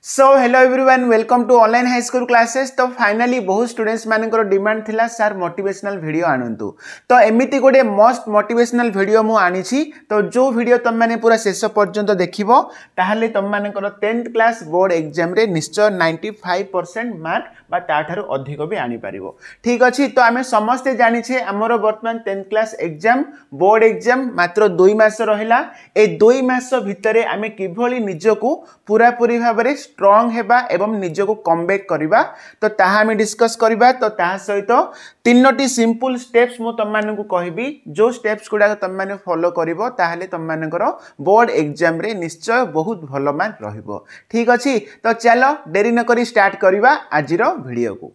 So hello everyone welcome to online high school classes. तो finally बहुत students मानकर demand थिला सर मोटिवेशनल वीडियो आणंतु। तो एमिति गोटे मस्ट मोटिवेशनल वीडियो मु आनी छी। तो जो वीडियो तुम माने पूरा शेष पर्यंत देखिबो ताहले तुम मानकर 10th क्लास बोर्ड एग्जाम रे निश्चय 95% मार्क बा ताठारु अधिक भी आनी पारिबो। ठीक अछि। तो आमे समस्ते जानि छे हमरो वर्तमान 10th class exam board exam मात्र 2 मास रहिला। ए 2 मास भितरे आमे किभली निजको पूरा पूरी भाबरे स्ट्रॉंग हेबा एवं निजको कमबैक करबा। तो ताहा आमे डिस्कस करबा। तो ताहा सहित तीनोटी सिंपल स्टेप्स मु तम मानकु कहबी। जो स्टेप्स गुडा तम माने फॉलो करिवो ताहले तम मानकर बोर्ड एग्जाम रे निश्चय बहुत भलो मार्क रहिबो। ठीक अछि। तो चलो देरी न करी स्टार्ट करबा आजिरो वीडियो को।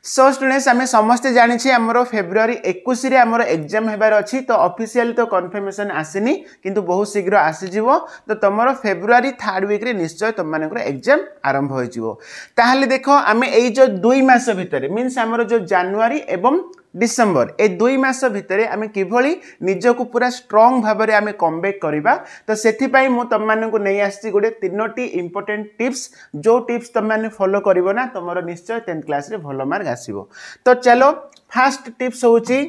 सो स्टूडेंट्स आमे समस्ते जानि छी हमरो फेब्रुआरी 21 रे हमरो एग्जाम हेबार अछि। तो ऑफिशियल तो कंफर्मेशन आसीनी किंतु बहुत शीघ्र आसी जिवो। तो तमरो फेब्रुआरी 3rd वीक रे निश्चय तम मानकर एग्जाम आरंभ होई जिवो। ताहले देखो आमे एई जो 2 मास भितरे मींस हमरो जो जनवरी एवं डिसेंबर ए 2 मास भितरे आमे किभली निजको पूरा स्ट्रॉंग भाबरे आमे कमबैक करिबा। तो सेथि पई मु तम मानकु नै आछि गोटे तीनोटी इंपोर्टेंट टिप्स। जो टिप्स तम माने फॉलो करिवो ना तमरो निश्चय 10th क्लास रे भलो मार्क आसीबो। तो चलो फर्स्ट टिप्स होची।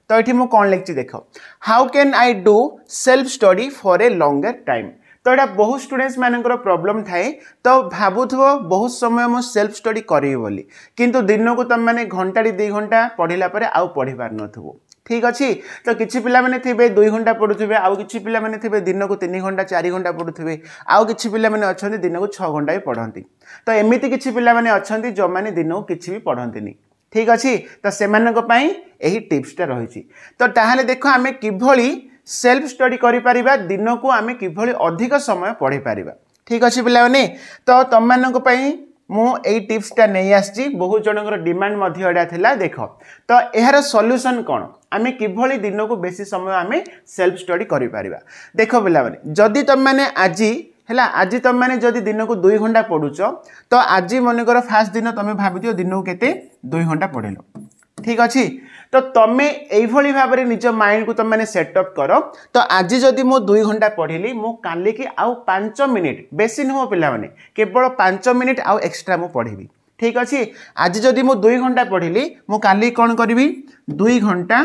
तो एठी मु कोन लेखछि देखो, how can I do self study for a longer time. तो एटा बहुत स्टूडेंट्स मानकर प्रॉब्लम थाए। तो भाबुथबो बहुत समय मु सेल्फ स्टडी करी बोली किंतु दिन को तम माने घंटाडी 2 घंटा पढिला परे आउ पढि पार नथबो। ठीक अछि। तो किछि पिला माने थिबे 2 घंटा पढुथिबे, आउ किछि पिला माने थिबे दिन को 3 घंटा 4 घंटा पढुथिबे, आउ किछि पिला माने अछंती दिन को 6 घंटा ही पढंती। तो एमिति किछि पिला माने अछंती जो माने दिन को किछि भी पढंतीनी। ठीक अछि। तो सेमानक पई एही टिप्स ता रहिछि। तो ताहाले देखो आमे किभली सेल्फ स्टडी करि परिबा, दिन को आमे किभली अधिक समय पढि परिबा। ठीक अछि पिला माने। तो तम मानक पई मु एई टिप्स ता नै आछि। बहुत जनकर डिमांड मध्ये एडा थिला। देखो तो एहार सॉल्यूशन कोन, आमे किभली दिन को बेसी समय आमे सेल्फ स्टडी करि परिबा। देखो पिला माने जदी तम माने आजी हैला आज तुम माने जदि दिन को 2 घंटा पढुचो तो आज मन कर फास्ट दिन तुम भाबिदियो दिन को केते 2 घंटा पढेलो। ठीक अछि। तो तमे एई भली भाबरे निज माइंड को तुम माने सेटअप करो। तो आज जदि मो 2 घंटा पढिली मो काली की आउ 5 मिनिट बेसी न हो पिला माने केवल 5 मिनिट आउ एक्स्ट्रा मो पढिबी। ठीक अछि। आज जदि मो 2 घंटा पढिली मो काली कोन करबी 2 घंटा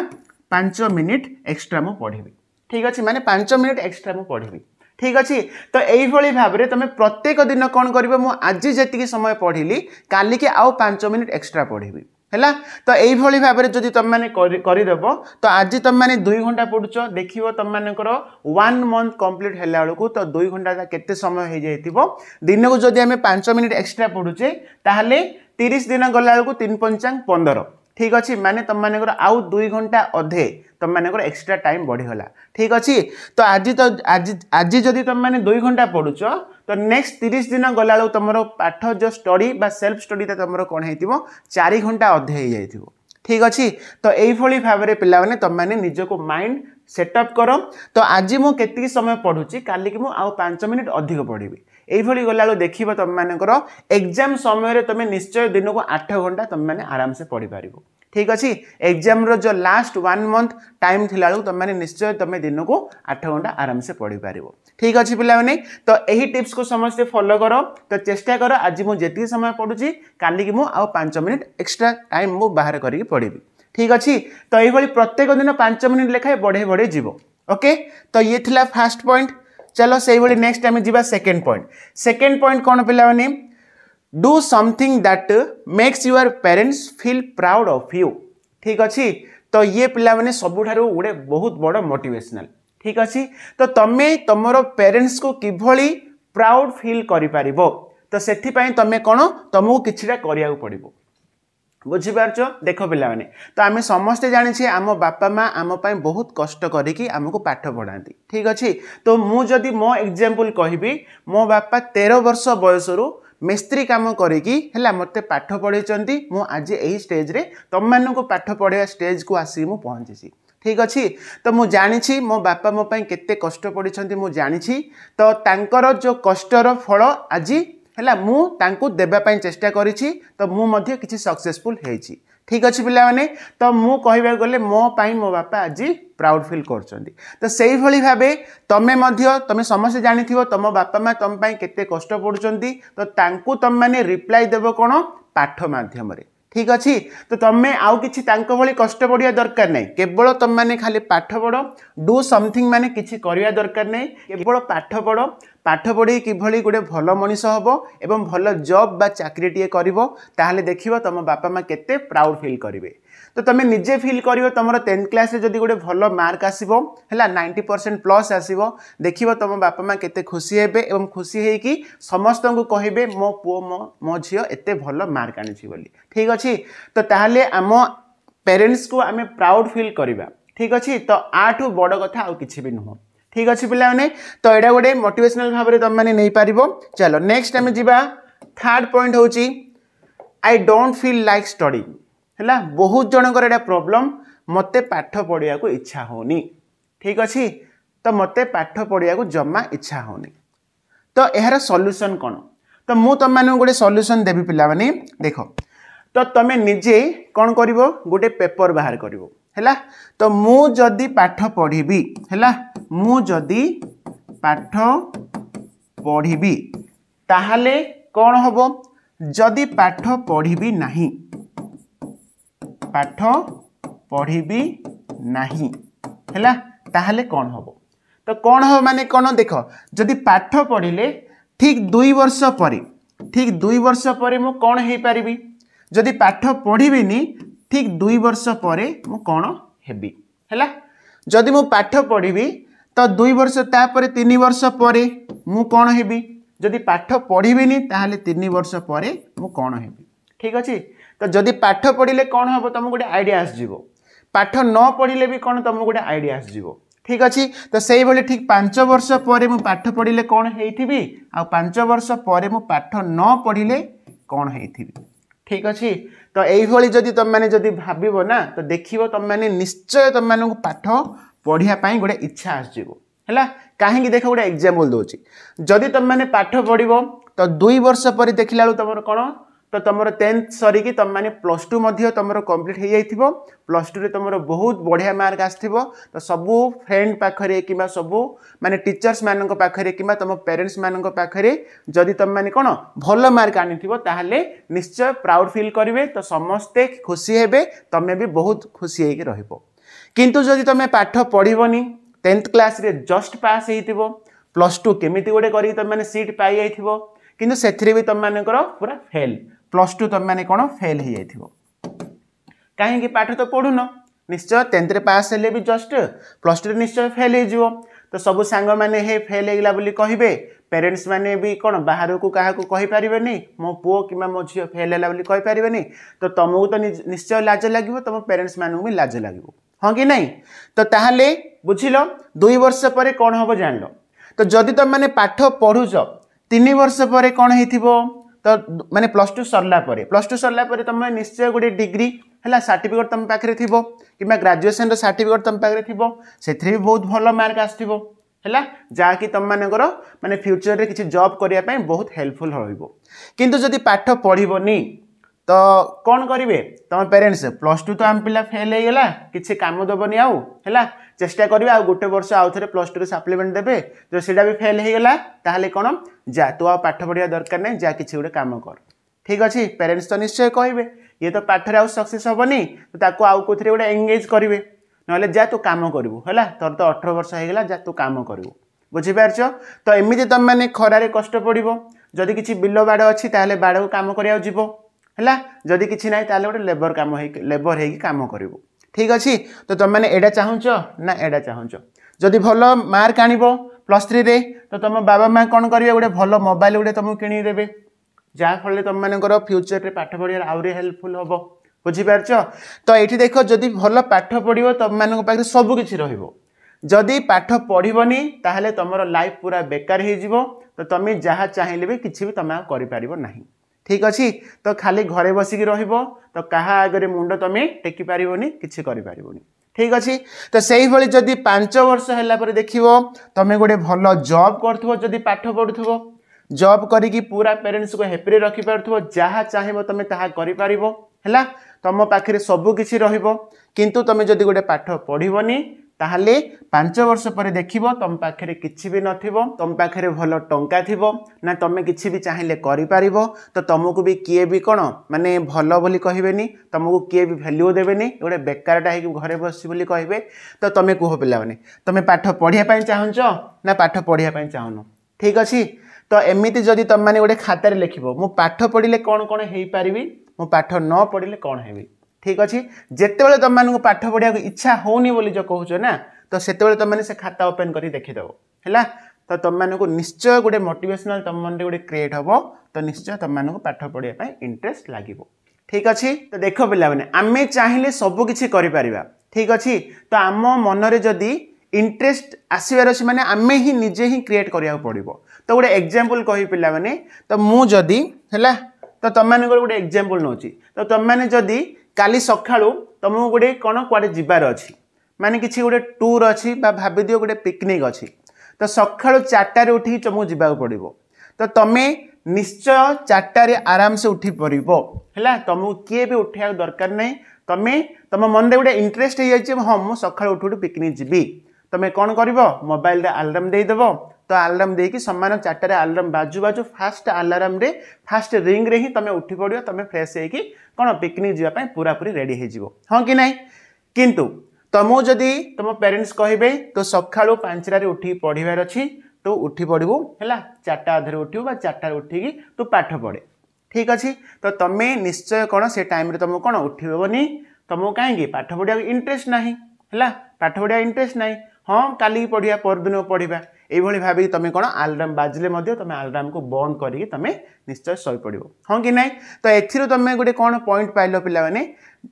5 मिनिट एक्स्ट्रा मो पढिबी। ठीक अछि। माने 5 मिनिट एक्स्ट्रा मो पढिबी। ठीक अछि। तो एई भली भाबरे तमे प्रत्येक दिन कोन करबो मो आज जेतिकी समय पढिली काली के आउ 5 मिनिट एक्स्ट्रा पढिबी। हैला। तो एई भली भाबरे जदि तम माने करि देबो तो आज तम माने 2 घंटा पढुचो देखिवो तम मानेकर 1 मंथ कंप्लीट हैला बेलको तो 2 घंटा केते समय हे जाइतिबो। दिन को जदि हमें 5 मिनिट एक्स्ट्रा पढुचे ताहले 30 दिन गला बेलको 3 पंचांग 15। ठीक अछि। माने तम मानेकर आउ 2 घंटा अधे तम मानेकर एक्स्ट्रा टाइम बढ़ी होला। ठीक अछि। तो आज जदि तम माने 2 घंटा पढुचो तो नेक्स्ट 30 दिन गला बेलको तमरो पाठ जो स्टडी बा सेल्फ स्टडी ता तमरो कोन हेतिबो 4 घंटा अधे हे जाइतिबो। ठीक अछि। तो एई भली भाबरे पिला माने तम माने निजको माइंड सेटअप करो। तो आज मु केतिकी समय पढुची काली कि मु आउ 5 मिनिट अधिक पढिबी। एई भली गला बेलको देखिबो तम मानेकर एग्जाम समय रे तमे निश्चय दिन को 8 घंटा तम माने आराम से पढि पारिबो। ठीक अछि। एग्जाम रो जो लास्ट 1 मंथ टाइम थिला बेलको तम माने निश्चय तमे दिन को 8 घंटा आराम से पढि पारिबो। ठीक अछि पिला माने। तो एही टिप्स को समस्त फॉलो करो। तो चेष्टा करो आज मु जेतिकी समय पढुची काली कि मु आउ 5 मिनिट एक्स्ट्रा टाइम मु बाहर करी पढिबी। ठीक अछि। तो एही भली प्रत्येक दिन 5 मिनिट लेखाय बढ़े बढ़े जीवो। ओके। तो ये थिला फर्स्ट पॉइंट। चलो सेही भली नेक्स्ट टाइम जीवा सेकंड पॉइंट। सेकंड पॉइंट कोन पिला माने do something that makes your parents feel proud of you. ठीक अछि। तो ये पिला माने सबुठारु गुडे बहुत बड़ मोटिवेशनल। ठीक अछि। तो तमे तमरो पेरेंट्स को किभली प्राउड फील करि पारिबो तो सेथि पई तमे कोन तमको किछिटा करिया पड़िबो। बुझी पारछो। देखो पिला माने तो आमे समस्त जानि छी आम बापा माँ आम पई बहुत कष्ट करिकी आमको पाठ पढांती। ठीक अछि। तो मु जदि मो एग्जांपल कहिबी मो बापा 13 वर्ष बयसरु मिस्त्री काम करिकी हैला मते पाठ पढैचंती। मु आज एही स्टेज रे तम मानको पाठ पढेया स्टेज को आसी मु पहुंचीसी। ठीक अछि। तो मु जानि छी मो बापा मो पई केते कष्ट पढिचंती मु जानि छी। तो तांकर जो कष्टर फल आज हैला मु तांको देबा पई चेष्टा करिछि। तो मु मध्ये किछि सक्सेसफुल हेछि। ठीक अच्छे पिलाने तो मु कहबा गले मो पाई मो बापा आज प्राउड फील करछंती तो सेही भली भाबे तमे समस्त जानिथिबो तम बापा माँ तम पाई केते कष्ट पडुचंती तो तांकू तम माने रिप्लाई देबो कोन पाठ माध्यम रे ठीक अच्छी तो तुम्हें आउ किछि तांको भली कष्ट पड़िया दरकार नहीं केवल तुम माने खाली पाठ पढ़ डू समथिंग माने किछि करिया दरकार नहीं केवल पाठ पढ़ी किभली गोटे भल मनीष हबो एवं भल जॉब बा चाकरी टिए करिवो ताहले देखिवो तम बापा माँ केते प्राउड फील करिवे तो तुम्हें निजे फील करिवो तमरो 10th क्लास रे जदी गोटे भल मार्क आसीबो हैला 90% प्लस आसीबो देखिवो तम बापा माँ केते खुशी हेबे एवं खुशी हे कि समस्त को कहिबे मो पुओ मो झियो एते भल मार्क आनिछि बोली ठीक अछि तो ताहले आम पेरेंट्स को आमे प्राउड फील करिबा ठीक अछि तो आठु बड़ कथा आ किछि भी नुह ठीक अछि पिला माने तो एडा गोटे मोटिवेशनल भाव रे तम माने नै पारिबो चलो नेक्स्ट आमे जिबा थर्ड पॉइंट होची I don't feel like study हैला बहुत जनकर एडा प्रॉब्लम मते पाठ पढ़िया को इच्छा होनी ठीक अछि तो मते पाठ पढ़िया को जम्मा इच्छा होनी तो एहार सॉल्यूशन कोन तो मु तम माने गोटे सॉल्यूशन देबी पिला माने देखो तो तमे निजे कौन करिवो गोटे पेपर बाहर करिवो हैला तो मु जदी पाठ पढ़िबी हैला मु जदी पाठ पढ़िबी ताहाले कौन हबो जदी पाठ पढ़िबी नाही पाठ पढ़िबी नाही हैला ताहाले कौन हबो तो कौन हो माने कौन देखो जदी पाठ पढ़िले ठीक 2 वर्ष परे मु कौन हे पारिबी जदि पाठ पढ़िबिनी ठीक 2 वर्ष परे मु कौन हेबी हैला जदि मु पाठ पढ़िबी तो 2 वर्ष तापरे 3 वर्ष परे मु कौन हेबी जदि पाठ पढ़िबिनी ताहले 3 वर्ष परे मु कौन हेबी ठीक अछि तो जदि पाठ पढ़िले कौन हबो तुम गोटे आइडिया आस जिवो पाठ न पढ़िले भी कौन तुम गोटे आइडिया आस जिवो ठीक अच्छी तो सही भली ठीक 5 वर्ष पर मु पाठ पढ़िले कौन हेइथिबी आ 5 वर्ष पर मु पाठ न पढ़िले कौन हेइथिबी ठीक अच्छी तो यही भली जदि तुम माने जदि भाबिबो ना तो देखिबो तुम माने निश्चय तुम माने पाठ पढ़िया पई गोटे इच्छा आस जिवो हैला काहेकि देखो गोटे एग्जांपल दोची जदि तुम माने पाठ पढ़िबो तो 2 वर्ष पर देखिला तुमर कोन तो तुमर 10th सरी कि तुम माने +2 मध्य तुमर कंप्लीट हो जाइथिबो +2 रे तुमर बहुत बढ़िया मार्क आस्थिबो तो सबु फ्रेंड पाखरे किबा सबु माने टीचर्स मानक पाखरे किबा तुम पेरेंट्स मानक पाखरे जदि तुम माने कोन भलो मार्क आनिथिबो ताहले निश्चय प्राउड फील करिवे तो समस्ते खुशी हेबे तमे भी बहुत खुशी हेके रहिबो किंतु जदि तुम पाठ पढ़िबोनी 10th क्लास रे जस्ट पास हेइथिबो +2 केमिति गोटे करी तुम माने सीट पाई जाइथिबो किंतु सेथरे भी तुम मानकर पूरा फेल +2 तुम माने कोन फेल हो जाइथिबो काहे कि पाठ तो पढुन निश्चय 10th रे पास हेले भी जस्ट +2 रे निश्चय फेल हो जिवो तो सब सांग माने हे फेल हेगला बोली कहिबे पेरेंट्स माने भी कोन बाहर को काहा को कहि परिबेनी मो पुओ किमा मो झियो फेल हेला बोली कहि परिबेनी तो तुमको तो निश्चय लाज लागिवो तुम पेरेंट्स मानू भी लाज लागिवो हां कि नहीं तो ताहाले बुझिलो 2 वर्ष परे कोन हबो जानलो तो जदि तुम माने पाठ पढुछ 3 वर्ष परे कोन हेथिबो तो माने +2 सरला परे तुम निश्चय गोटे डिग्री हैला सर्टिफिकेट तुम पाखरे थिबो किबा ग्रेजुएशन रो सर्टिफिकेट तुम पाखरे थिबो सेथरे भी बहुत भलो मार्क आस्थिबो हैला जा कि तुम मानकर माने फ्यूचर रे किछि जॉब करिया पई बहुत हेल्पफुल होइबो किंतु जदि पाठ पढिबोनी तो कौन करिवे तुम पेरेंट्स +2 तो आम पिला फेल हो गला किछि काम दबनी आउ हैला चेष्टा करिवे आ गोटे वर्ष आउ थरे +2 रे सप्लीमेंट देबे जो सेडा भी फेल हो गला ताहले कोन जा तू आ पाठ पढ़िया दरकार नै जा किछि गोटे काम कर ठीक अछि पेरेंट्स तो निश्चय कहिवे ये तो पाठ रे आउ सक्सेस होबनी तो ताको आउ कोथरे गोटे एंगेज करिवे नले जा तू काम करिवो हैला तोर तो 18 वर्ष हो गला जा तू काम करिवो बुझि पारछो तो एमिति तुम माने खरारे कष्ट पड़िबो जदि किछि बिल्लो बाड़ अछि ताहले बाड़ को काम करिया जिवो हैला जदि किछि नै ताहले गोटे लेबर हेकी काम करिवो ठीक अछि तो तुम माने एडा चाहुचो ना एडा चाहुचो जदि भलो मार्क आनिबो +3 रे तो तुम बाबा मां कोन करिवे गोटे भलो मोबाइल गोटे तुम किनि देबे जा फले तुम मानकर फ्यूचर रे पाठ पढ़िया आउरी हेल्पफुल होबो बुझि पारछो तो एठी देखो जदि भलो पाठ पढ़िबो तुम मानक पाखरे सब किछि रहिबो जदि पाठ पढ़िबोनी ताहले तुमरो लाइफ पूरा बेकार हे जिवो तो तुम जहा चाहिले भी किछि भी तुम करि पारिबो नाही ठीक अच्छी तो खाली घरे बसिकी रहिबो तो कहा आगे मुंड तुम टेकी पारिबोनी किछि करि पारिबोनी ठीक अच्छी तो सही भली जदि 5 वर्ष हैला पर देखिबो तुम गोटे भलो जॉब करथबो जदि पाठ पढुथबो जॉब करिकी पूरा पेरेंट्स को हैप्पी रखि पारथबो जहा चाहिबो तुम ताहा करि पारिबो हैला तुम पाखे सब किछि रहिबो किंतु तुम जदि गोटे पाठ पढ़िबनी ताहले 5 वर्ष पर देखिबो तुम पाखे किछि भी नथिबो तुम पाखे भल टंका थिबो ना तुम किछि भी चाहिए करि पारिबो तो तुमको भी किए भी कोन माने भल बोली कहबेनी तुमको किए भी वैल्यू देबेनी गोटे बेकारटा है घरे बसी बोली कहबे तो तुम कह पिला माने तुम पाठ पढ़िया पई चाहंचो ना पाठ पढ़िया पई चाहनो ठीक अछि तो एमिति जदि तुम माने गोटे खातार लिखिबो मु पाठ पढ़िले कोन कोन हेई पारिबी मु पाठ न पढ़िले कोन हेबी ठीक अच्छे जिते तुम मानक पाठ पढ़ा इच्छा होनी बोली जो कहूच ना तो सेते तुम से खाता ओपन कर देखीदेव है तो तुम मानक निश्चय गोटे मोटिवेशनल तुम मन गोटे क्रिएट हम तो निश्चय तुम मानक पाठ पढ़ाई इंटरेस्ट लगे ठीक अच्छे तो देख पिला मैंने आम चाहिए सबकि ठीक अच्छे तो आम मनरे जदि इंटरेस्ट आसबार अच्छे माने आम ही निजे ही क्रिएट करा पड़ो तो गोटे एग्जांपल कही पिला माने तो मुझे है तो तुम मान गोटे एग्जांपल नौ तो तुम मैंने जदि काली सकाळू तुमको गोटे कौन कुआडे जीवार अच्छी माने किसी गोटे टूर अच्छी भाव दियो गोटे पिकनिक अच्छी तो सकाळू 4टार उठी तुमको जावाक पड़ो तो तुम निश्चय 4टारे आराम से उठी पड़ो है तुमको किए भी उठा दरकार नहीं तुम तुम मन में गोटे इंटरेस्ट हो जाए हाँ मुझे सकाळू उठी उठी पिकनिक जीवी तुम कौन कर मोबाइल आलार्म देदेव तो आलार्म देकी सम्मान 4टारे आलार्म बाजू बाजू फास्ट आलार्म रे फास्ट रिंग रे ही तुम उठी पड़ो तुम फ्रेश होगी कौन पिकनिक जावाई पूरा पूरी रेडी हो हाँ कि नहीं किंतु तुमको जदि तुम पेरेंट्स कहे तो सकाळू 5टारे उठी पढ़ार अच्छी तो उठी पड़ू है 4टा अधे उठू 4टार उठिकी तू पाठ पढ़े ठीक अच्छे तो तुम निश्चय कौन से टाइम रे तुमको कौन उठबनी तुमको कहीं पाठ पढ़ा इंटरेस्ट ना है पाठ पढ़ा इंटरेस्ट ना हाँ काली पढ़िया परदिन पढ़ा ये भाव तुम कौन आलार्म बाजिले तुम आलार्म को बंद करके तुम निश्चय शई पड़ हाँ कि नहीं तो एथिरो तुम गोटे कौन पॉइंट पाइल पिला माने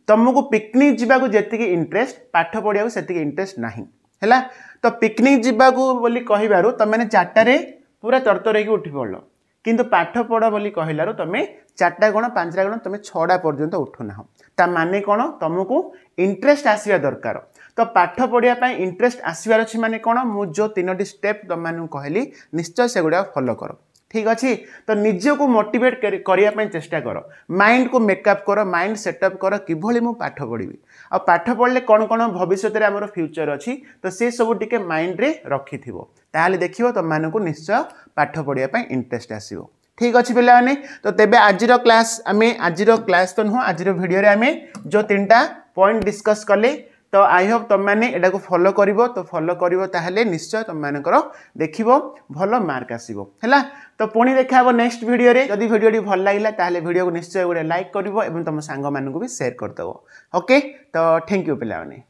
तुमको पिकनिक जावाक जी इंटरेस्ट पाठ पढ़ा से इंटरेस्ट ना है तो पिकनिक जावाक बोली कहबारू तुम मैंने 4टारे पूरा तरतर होगी उठी पड़ किंतु पाठ पढ़ बोली कहलारू तुम 4टा गुण 5टा गुण तुम 6टा पर्यंत उठुना ता माने कौन तुमको इंटरेस्ट आसवा दरकार तो पाठ पढ़ाई इंटरेस्ट आसबार अच्छी माने कौन मु जो 3टी स्टेप तुम मैंने कहली निश्चय से गुड़ा फॉलो कर ठीक अच्छे तो निज को मोटिवेट करने चेष्टा कर माइंड को मेकअप कर माइंड सेटअप कर किभली मु पाठ पढ़ी आ पाठ पढ़ले कौन कौन भविष्य में आम फ्यूचर अच्छी तो से सब टिके माइंड रे रखि ताहले देखियो तुम मानक निश्चय पाठ पढ़ाई इंटरेस्ट आसीबो ठीक अच्छे पे तो तेबे आजिर क्लास तो नुह आज भिडियो आम जो 3टा पॉइंट डिस्कस कले तो आई होप तुम मैंने एटा को फॉलो करिवो तो फॉलो करिवो ताहले निश्चय तुम मानकर देखिवो भलो मार्क आसीबो हैला तो पुणी देखा नेक्स्ट वीडियो रे जदि वीडियो भल लागिला ताहले वीडियो को निश्चय गोटे लाइक करिवो एवं तुम सांग मानकु भी शेयर करदबो ओके तो थैंक यू पिलाने।